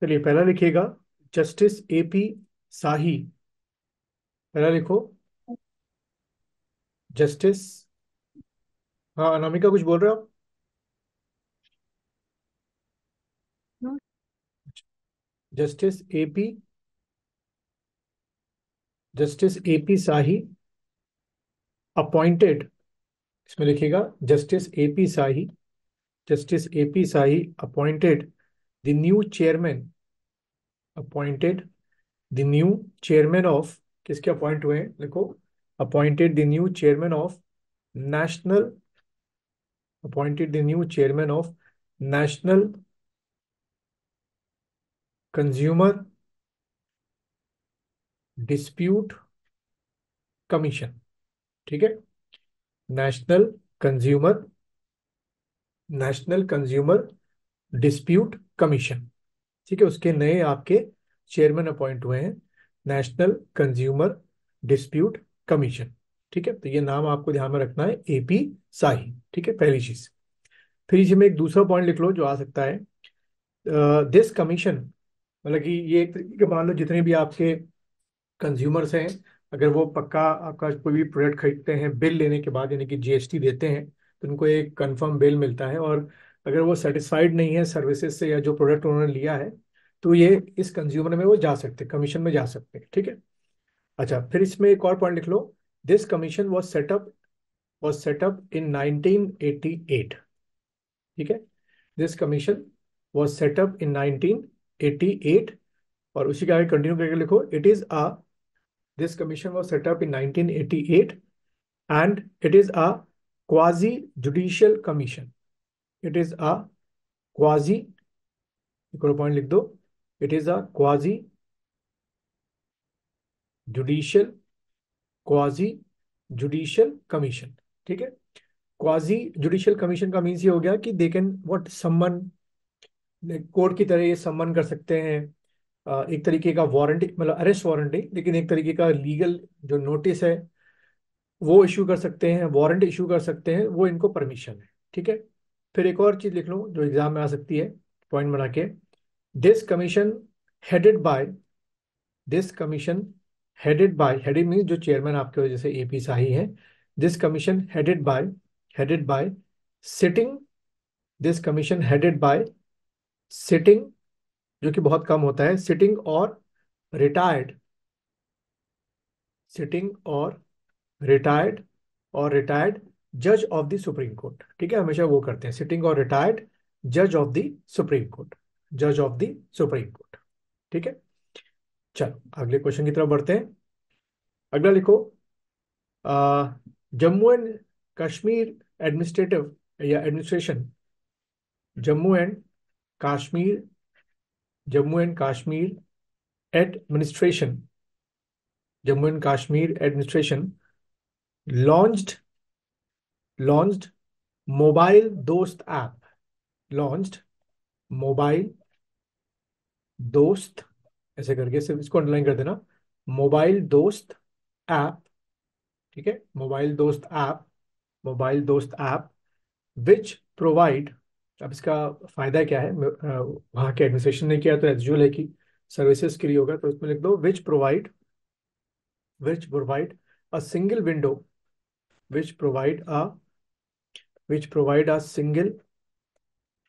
चलिए पहला लिखिएगा, जस्टिस एपी साही। पहला लिखो, जस्टिस। हाँ अनामिका कुछ बोल रहे हो आप? Justice AP, justice AP Sahi appointed. इसमें लिखिएगा justice AP Sahi, justice AP Sahi appointed the new chairman, appointed the new chairman of, किसके अपॉइंट हुए हैं लिखो, appointed the new chairman of national, appointed the new chairman of national consumer dispute commission. ठीक है, national consumer, national consumer dispute commission. ठीक है, उसके नए आपके चेयरमैन अपॉइंट हुए हैं, नेशनल कंज्यूमर डिस्प्यूट कमीशन। ठीक है, तो ये नाम आपको ध्यान में रखना है, एपी साही। ठीक है, पहली चीज। फिर इसी में एक दूसरा पॉइंट लिख लो जो आ सकता है, दिस कमीशन, मतलब कि ये एक तरीके के मान लो जितने भी आपके कंज्यूमर्स हैं, अगर वो पक्का आपका कोई भी प्रोडक्ट खरीदते हैं बिल लेने के बाद, यानी कि जीएसटी देते हैं, तो उनको एक कंफर्म बिल मिलता है, और अगर वो सेटिस्फाइड नहीं है सर्विसेज से या जो प्रोडक्ट उन्होंने लिया है, तो ये इस कंज्यूमर में वो जा सकते हैं, कमीशन में जा सकते हैं। ठीक है, अच्छा फिर इसमें एक और पॉइंट लिख लो, दिस कमीशन वॉज सेटअप इन 1988। ठीक है, दिस कमीशन वॉज सेटअप इन 1988, और उसी के आगे कंटिन्यू करके लिखो, it is a, this commission was set up in 1988 and it is a quasi judicial commission. It is a quasi, एक और पॉइंट लिख दो, it is a quasi judicial, quasi judicial commission। ठीक है, क्वाजी जुडिशियल कमीशन का means ये हो गया कि they can what summon, court की तरह ये सम्मन कर सकते हैं, एक तरीके का वारंटी, मतलब अरेस्ट वारंटी, लेकिन एक तरीके का लीगल जो नोटिस है वो इशू कर सकते हैं, वारंट इशू कर सकते हैं, वो इनको परमिशन है। ठीक है, फिर एक और चीज लिख लो जो एग्जाम में आ सकती है, पॉइंट बना के, this commission headed by, this commission headed by, headed mean जो चेयरमैन आपके वजह से एपी शाही है, this commission headed by, headed by sitting, this commission headed by sitting, जो कि बहुत कम होता है, सिटिंग और रिटायर्ड, सिटिंग और रिटायर्ड जज ऑफ द सुप्रीम कोर्ट। ठीक है, हमेशा वो करते हैं, सिटिंग और रिटायर्ड जज ऑफ द सुप्रीम कोर्ट, जज ऑफ द सुप्रीम कोर्ट। ठीक है, चलो अगले क्वेश्चन की तरफ बढ़ते हैं। अगला लिखो, जम्मू एंड कश्मीर एडमिनिस्ट्रेटिव या administration, Jammu and Kashmir, Jammu and Kashmir administration, Jammu and Kashmir administration launched, launched mobile दोस्त ऐप, लॉन्च्ड मोबाइल दोस्त, ऐसे करके सिर्फ इसको अंडरलाइन कर देना, मोबाइल दोस्त ऐप। ठीक है, मोबाइल दोस्त ऐप, मोबाइल दोस्त ऐप विच प्रोवाइड, अब इसका फायदा क्या है, वहाँ के एडमिनिस्ट्रेशन ने किया तो एजुअल है कि सर्विसेज के लिए होगा, तो इसमें लिख दो which provide, which provide a single window, which provide a, which provide a single,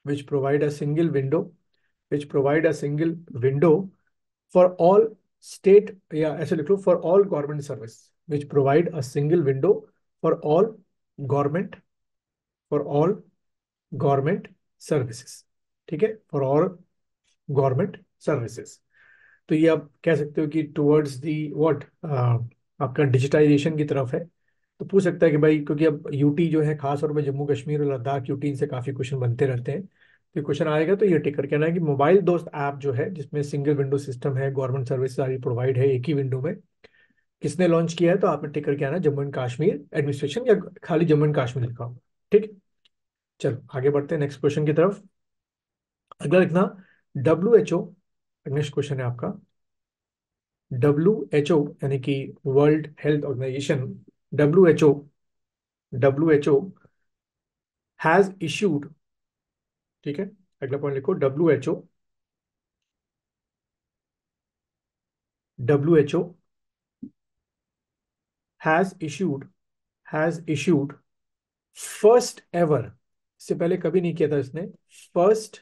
which provide a single window, which provide a single window for all state, या ऐसे लिख लो for all government service, which provide a single window for all government, for all government services. ठीक है, for all government services. तो ये आप कह सकते हो कि टुवर्ड्स दी व्हाट, आपका डिजिटाइजेशन की तरफ है। तो पूछ सकता है कि भाई, क्योंकि अब यूटी जो है, खास तौर पे जम्मू कश्मीर और लद्दाख, यूटी से काफी क्वेश्चन बनते रहते हैं, तो क्वेश्चन आएगा तो ये टिक करके आना है कि मोबाइल दोस्त ऐप जो है, जिसमें सिंगल विंडो सिस्टम है, गवर्नमेंट सर्विस सारी प्रोवाइड है एक ही विंडो में, किसने लॉन्च किया है, तो आपने टिक करके आना जम्मू एंड कश्मीर एडमिनिस्ट्रेशन, या खाली जम्मू एंड कश्मीर लिखा होगा। ठीक है, चलो आगे बढ़ते हैं नेक्स्ट क्वेश्चन की तरफ। अगला लिखना, WHO, नेक्स्ट क्वेश्चन है आपका, WHO यानी कि world health organisation, WHO, WHO has issued, ठीक है, अगला पॉइंट लिखो, WHO WHO has issued has issued first ever, इससे पहले कभी नहीं किया था इसने, first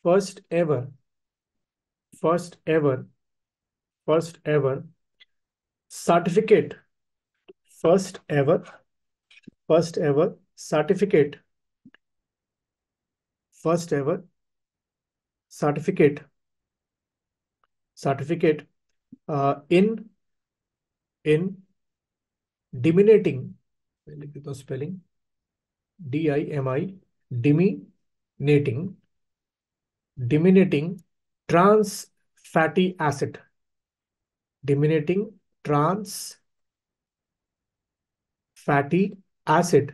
first ever first ever first ever certificate first ever first ever certificate first ever certificate certificate in in eliminating, लिख देता हूँ spelling, DIMI, eliminating eliminating trans fatty acid, eliminating trans fatty acid,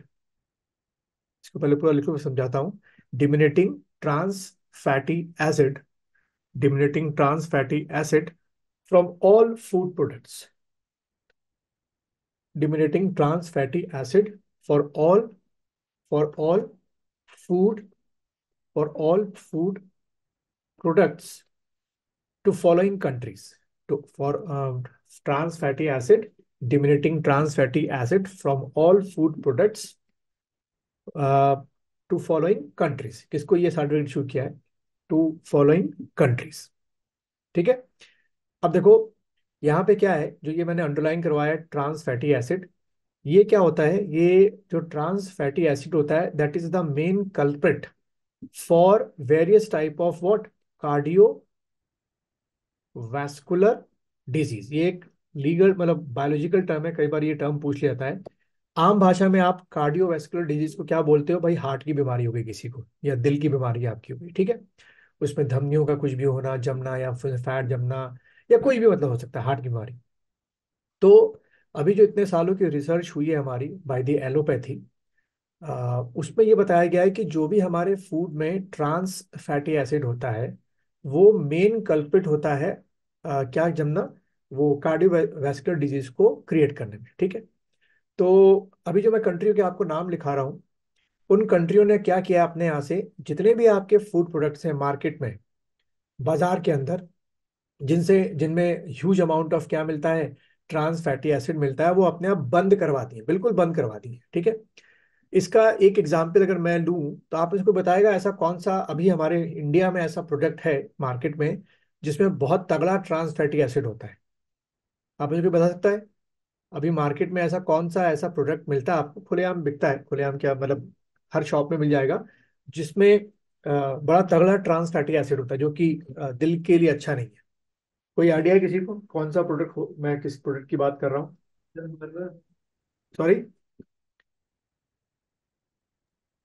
इसको पहले पूरा लिखो, मैं समझाता हूं। Eliminating trans fatty acid, eliminating trans fatty acid from all food products, eliminating trans fatty acid for all for all food for all food products to following countries, to for trans fatty acid, diminuting trans fatty acid from all food products to following countries, किसको ये certificate issue किया है, to following countries. ठीक है, अब देखो यहाँ पे क्या है, जो ये मैंने अंडरलाइन करवाया है ट्रांस फैटी एसिड, ये क्या होता है, ये जो ट्रांस फैटी एसिड होता है that is the main culprit for various type of what, cardio vascular disease. ये एक लीगल मतलब बायोलॉजिकल टर्म है, कई बार ये टर्म पूछ लिया जाता है। आम भाषा में आप कार्डियोवैस्कुलर डिजीज को क्या बोलते हो भाई, हार्ट की बीमारी हो गई किसी को, या दिल की बीमारी आपकी हो गई, ठीक है, उसमें धमनियों का कुछ भी होना, जमना, या फिर फैट जमना, या कोई भी मतलब हो सकता है हार्ट की बीमारी। तो अभी जो इतने सालों की रिसर्च हुई है हमारी बाय द एलोपैथी, उसमें ये बताया गया है कि जो भी हमारे फूड में ट्रांस फैटी एसिड होता है वो मेन कल्प्रिट होता है, क्या जमना, वो कार्डियोवैस्कुलर डिजीज को क्रिएट करने में। ठीक है, तो अभी जो मैं कंट्रियों के आपको नाम लिखा रहा हूँ, उन कंट्रियों ने क्या किया अपने यहाँ से, जितने भी आपके फूड प्रोडक्ट्स हैं मार्केट में, बाजार के अंदर, जिनसे जिनमें ह्यूज अमाउंट ऑफ क्या मिलता है, ट्रांस फैटी एसिड मिलता है, वो अपने आप बंद करवा दिए, बिल्कुल बंद करवा दिए। ठीक है, इसका एक एग्जाम्पल अगर मैं लूं तो आप इसको बताएगा ऐसा कौन सा अभी हमारे इंडिया में ऐसा प्रोडक्ट है मार्केट में जिसमें बहुत तगड़ा ट्रांस फैटी एसिड होता है, आप मुझे कोई बता सकता है? अभी मार्केट में ऐसा कौन सा ऐसा प्रोडक्ट मिलता है आपको, खुलेआम बिकता है, खुलेआम क्या मतलब हर शॉप में मिल जाएगा, जिसमें बड़ा तगड़ा ट्रांस फैटी एसिड होता है जो कि दिल के लिए अच्छा नहीं है। कोई आइडिया है किसी को कौन सा प्रोडक्ट हो, मैं किस प्रोडक्ट की बात कर रहा हूँ? सॉरी,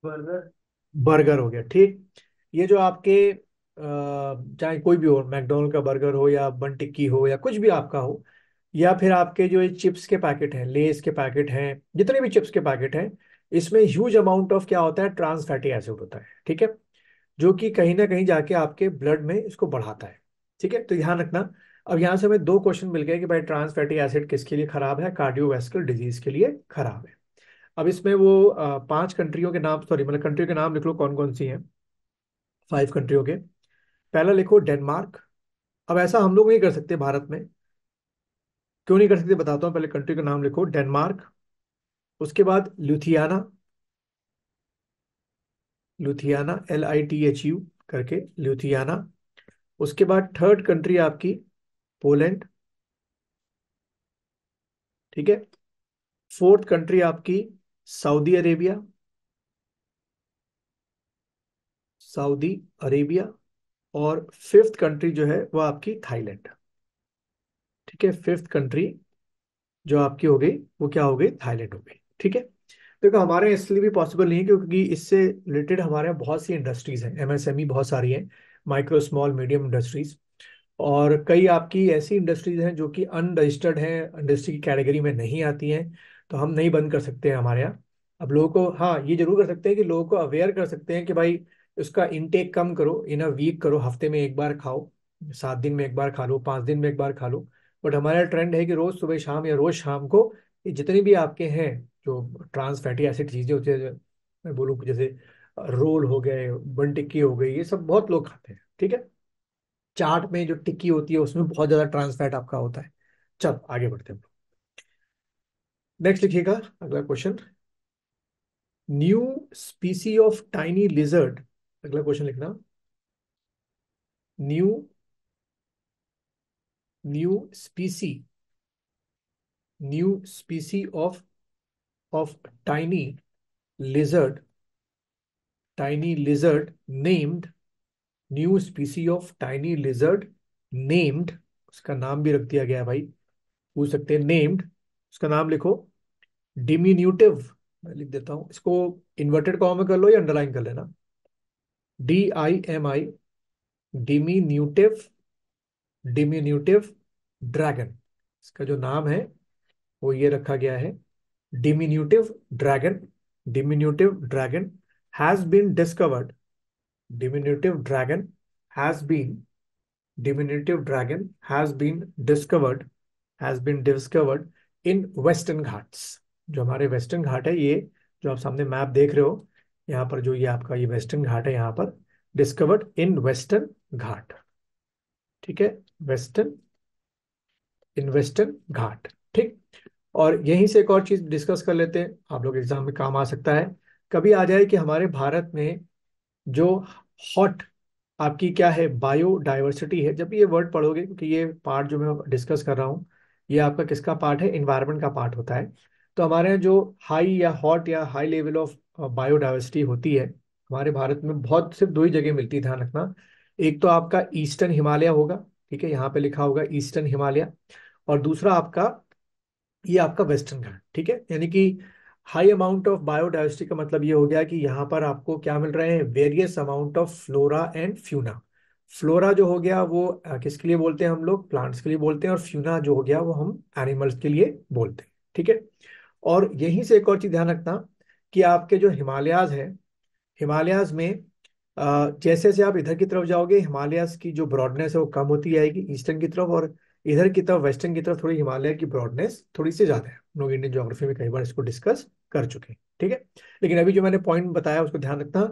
बर्गर, बर्गर हो गया, ठीक। ये जो आपके चाहे कोई भी हो, मैकडोनल्ड का बर्गर हो या बन टिक्की हो या कुछ भी आपका हो, या फिर आपके जो ये चिप्स के पैकेट हैं, लेस के पैकेट हैं, जितने भी चिप्स के पैकेट हैं, इसमें ह्यूज अमाउंट ऑफ क्या होता है, ट्रांस फैटी एसिड होता है। ठीक है, जो कि कहीं ना कहीं जाके आपके ब्लड में इसको बढ़ाता है। ठीक है, तो ध्यान रखना। अब यहाँ से हमें दो क्वेश्चन मिल गए कि भाई ट्रांस फैटी एसिड किसके लिए खराब है, कार्डियोवैस्कुलर डिजीज के लिए खराब है। अब इसमें वो पांच कंट्रियों के नाम, सॉरी मतलब कंट्रियों के नाम लिख लो कौन कौन सी हैं, फाइव कंट्रियों के। पहला लिखो डेनमार्क। अब ऐसा हम लोग नहीं कर सकते भारत में, क्यों नहीं कर सकते बताता हूँ, पहले कंट्री का नाम लिखो डेनमार्क। उसके बाद लुथियाना, लुथियाना LITHU करके लुथियाना। उसके बाद थर्ड कंट्री आपकी पोलैंड। ठीक है, फोर्थ कंट्री आपकी सऊदी अरेबिया, सऊदी अरेबिया। और फिफ्थ कंट्री जो है वो आपकी थाईलैंड। ठीक है, फिफ्थ कंट्री जो आपकी हो गई वो क्या हो गई, थाईलैंड हो गई। ठीक है, देखो हमारे यहाँ इसलिए भी पॉसिबल नहीं है क्योंकि इससे रिलेटेड हमारे यहाँ बहुत सी इंडस्ट्रीज हैं, MSME बहुत सारी हैं, माइक्रो स्मॉल मीडियम इंडस्ट्रीज। और कई आपकी ऐसी इंडस्ट्रीज हैं जो कि अनरजिस्टर्ड हैं, इंडस्ट्री की कैटेगरी में नहीं आती हैं, तो हम नहीं बंद कर सकते हैं हमारे यहाँ। अब लोगों को हाँ ये जरूर कर सकते हैं कि लोगों को अवेयर कर सकते हैं कि भाई उसका इनटेक कम करो, इन अ वीक करो, हफ्ते में एक बार खाओ, 7 दिन में एक बार खा लो, 5 दिन में एक बार खा लो। बट हमारा ट्रेंड है कि रोज सुबह शाम या रोज शाम को ये जितने भी आपके हैं जो ट्रांस फैटी एसिड चीजें होती है, मैं बोलूँ जैसे रोल हो गए, बन टिक्की हो गई, ये सब बहुत लोग खाते हैं। ठीक है, चाट में जो टिक्की होती है उसमें बहुत ज्यादा ट्रांस फैट आपका होता है। चल आगे बढ़ते हैं। नेक्स्ट लिखिएगा अगला question. New स्पीसी of tiny lizard, अगला क्वेश्चन लिखना। New new स्पीसी new स्पीसी of tiny lizard named new स्पीसी of tiny lizard named, उसका नाम भी रख दिया गया है भाई, पूछ सकते हैं नेम्ड, उसका नाम लिखो। डिमिन्यूटिव, मैं लिख देता हूं इसको, इन्वर्टेड कॉमा में कर लो या अंडरलाइन कर लेना। DIMI, डिमिन्यूटिव, डिमिन्यूटिव ड्रैगन, इसका जो नाम है वो ये रखा गया है, diminutive dragon. Diminutive dragon has been discovered, diminutive dragon has been diminutive dragon has been discovered in western Ghats. जो हमारे वेस्टर्न घाट है, ये जो आप सामने मैप देख रहे हो, यहाँ पर जो ये आपका ये वेस्टर्न घाट है, यहाँ पर डिस्कवर्ड इन वेस्टर्न घाट, ठीक है, वेस्टर्न घाट, ठीक। और यहीं से एक और चीज डिस्कस कर लेते हैं, आप लोग एग्जाम में काम आ सकता है, कभी आ जाए कि हमारे भारत में जो हॉट आपकी क्या है बायोडाइवर्सिटी है, जब ये वर्ड पढ़ोगे, क्योंकि ये पार्ट जो मैं डिस्कस कर रहा हूँ ये आपका किसका पार्ट है, इन्वायरमेंट का पार्ट होता है। तो हमारे यहाँ जो हाई या हॉट या हाई लेवल ऑफ बायोडाइवर्सिटी होती है हमारे भारत में, बहुत सिर्फ दो ही जगह मिलती है, ध्यान रखना। एक तो आपका ईस्टर्न हिमालय होगा, ठीक है, यहाँ पे लिखा होगा ईस्टर्न हिमालय, और दूसरा आपका ये आपका वेस्टर्न घाट, ठीक है। यानी कि हाई अमाउंट ऑफ बायोडाइवर्सिटी का मतलब ये हो गया कि यहाँ पर आपको क्या मिल रहे हैं, various amount of flora and fauna. Flora जो हो गया वो किसके लिए बोलते हैं हम लोग, प्लांट्स के लिए बोलते हैं, और फ्यूना जो हो गया वो हम एनिमल्स के लिए बोलते हैं, ठीक है। और यहीं से एक और चीज ध्यान रखना कि आपके जो हिमालयाज है, हिमालयाज में जैसे जैसे आप इधर की तरफ जाओगे हिमालयाज की जो ब्रॉडनेस है वो कम होती जाएगी ईस्टर्न की तरफ, और इधर की तरफ वेस्टर्न की तरफ थोड़ी हिमालय की ब्रॉडनेस थोड़ी सी ज्यादा है। हम लोग इंडियन ज्योग्राफी में कई बार इसको डिस्कस कर चुके हैं, ठीक है। लेकिन अभी जो मैंने पॉइंट बताया उसको ध्यान रखना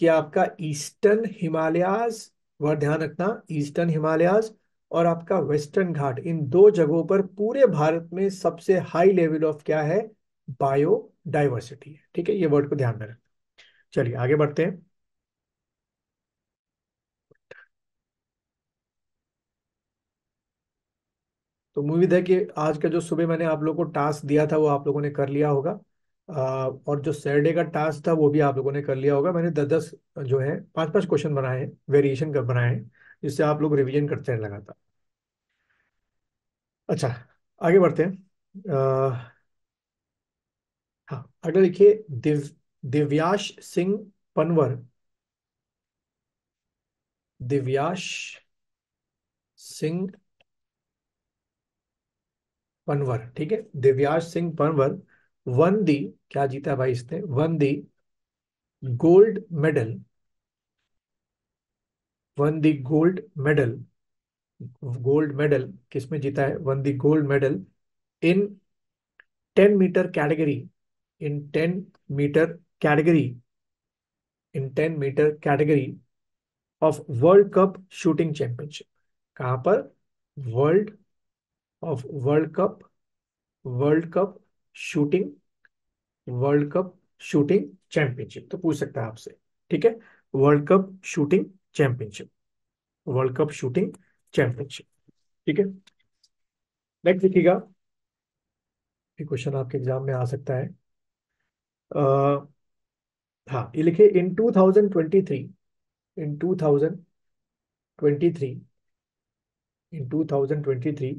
कि आपका ईस्टर्न हिमालयाज, वह ध्यान रखना, ईस्टर्न हिमालयाज और आपका वेस्टर्न घाट, इन दो जगहों पर पूरे भारत में सबसे हाई लेवल ऑफ क्या है, बायोडाइवर्सिटी है, ठीक है, ये वर्ड को ध्यान में रखना। चलिए आगे बढ़ते हैं। तो उम्मीद है कि आज का जो सुबह मैंने आप लोगों को टास्क दिया था वो आप लोगों ने कर लिया होगा, और जो सैटरडे का टास्क था वो भी आप लोगों ने कर लिया होगा। मैंने 10-10 जो है 5-5 क्वेश्चन बनाए हैं, वेरिएशन कर बनाए हैं, जिससे आप लोग रिवीजन करते हैं लगातार। अच्छा, आगे बढ़ते हैं। हाँ, अगला लिखिए दिव्याश सिंह पनवर, दिव्याश सिंह पनवर, ठीक है, दिव्याश सिंह पनवर वन दी, क्या जीता भाई इसने, won the gold medal, won the gold medal, gold medal किसमें जीता है, won the gold medal in 10 metre category, in 10 metre category, in 10 metre category of world cup shooting championship. कहां पर, world of world cup shooting, world cup shooting championship, तो पूछ सकता है आपसे, ठीक है, world cup shooting championship, world cup shooting championship, ठीक है। नेक्स्ट देखिएगा, ये क्वेश्चन आपके एग्जाम में आ सकता है। अ, हाँ, ये लिखे in 2023, in 2023, in 2023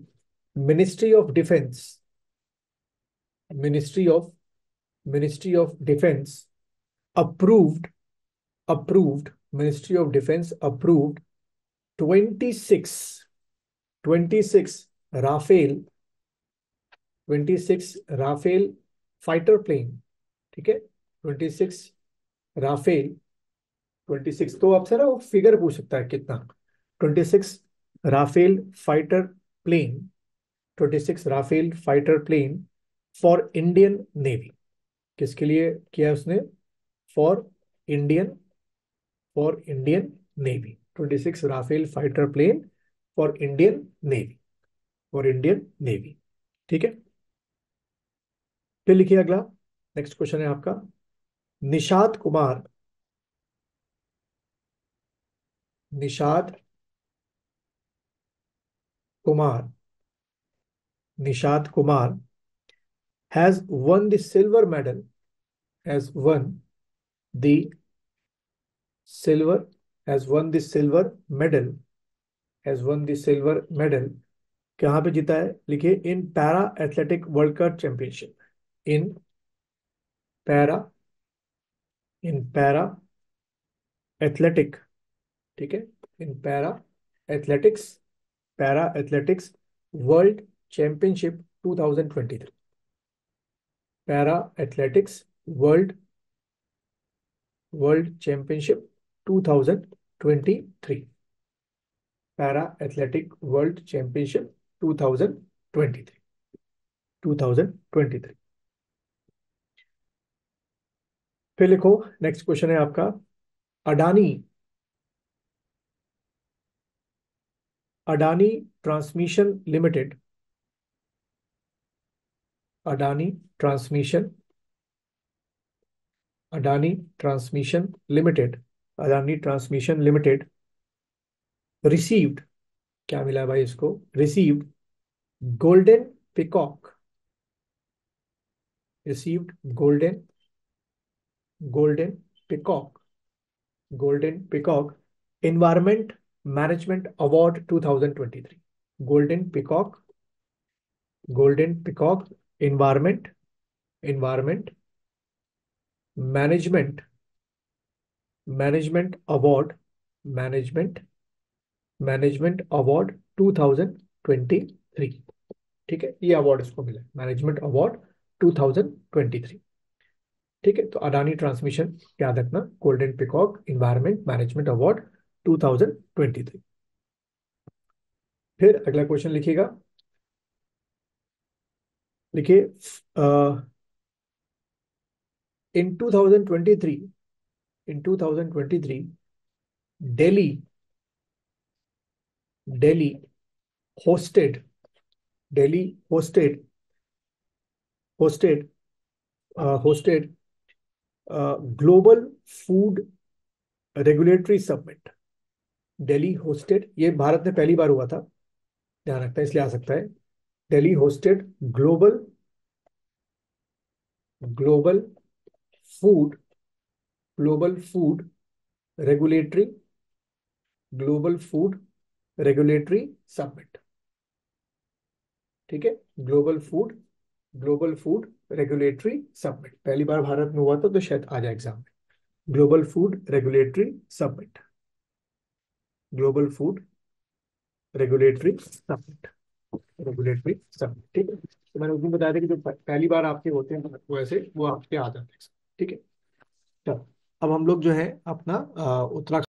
ministry of defence, ministry of ministry of defence approved, ministry of defence approved 26, 26 Rafale, 26 Rafale fighter plane, ठीक है, 26 राफेल, 26 तो आपसे ना वो फिगर पूछ सकता है कितना, 26 Rafale fighter plane, 26 Rafale fighter plane for Indian navy, किसके लिए किया उसने, for Indian, for Indian navy, 26 Rafale fighter plane for Indian navy, for Indian navy. ठीक है, फिर लिखिए अगला। नेक्स्ट क्वेश्चन है आपका, Nishad Kumar, Nishad Kumar, Nishad Kumar has won the silver medal, has won the silver, has won the silver medal, has won the silver medal। कहाँ पे जीता है, लिखिए in para athletic world cup championship, in para, in para athletic, ठीक है, in para athletics, para athletics world championship 2023, para athletics world, world championship 2023, para athletic world championship 2023, 2023। फिर लिखो, next question है आपका, Adani, Adani transmission limited, Adani transmission, Adani transmission limited, Adani transmission limited received, क्या मिला भाई इसको, received golden peacock, received golden, golden peacock, golden peacock environment management award 2023, golden peacock, golden peacock environment, environment management, management award, management, management award 2023। ठीक है, ये award इसको मिला, management award 2023। ठीक है, तो अडानी ट्रांसमिशन याद रखना, golden peacock environment management award 2023। फिर अगला क्वेश्चन लिखिएगा, लिखिए इन 2023, in 2023 Delhi, Delhi hosted, Delhi hosted, hosted, hosted global food regulatory summit, Delhi hosted, ये भारत में पहली बार हुआ था, ध्यान रखता है इसलिए आ सकता है, Delhi hosted global, global food, global food regulatory, global food regulatory summit. ठीक है, global food, global food regulatory summit पहली बार भारत में हुआ था, तो शायद आ जाए एग्जाम में, global food regulatory summit, global food regulatory summit, regulatory summit. ठीक है, तो मैंने उस दिन बताया था कि जो पहली बार आपके होते हैं वो ऐसे वो आपके आ जाते हैं। ठीक है, चलो अब हम लोग जो है अपना उत्तराखंड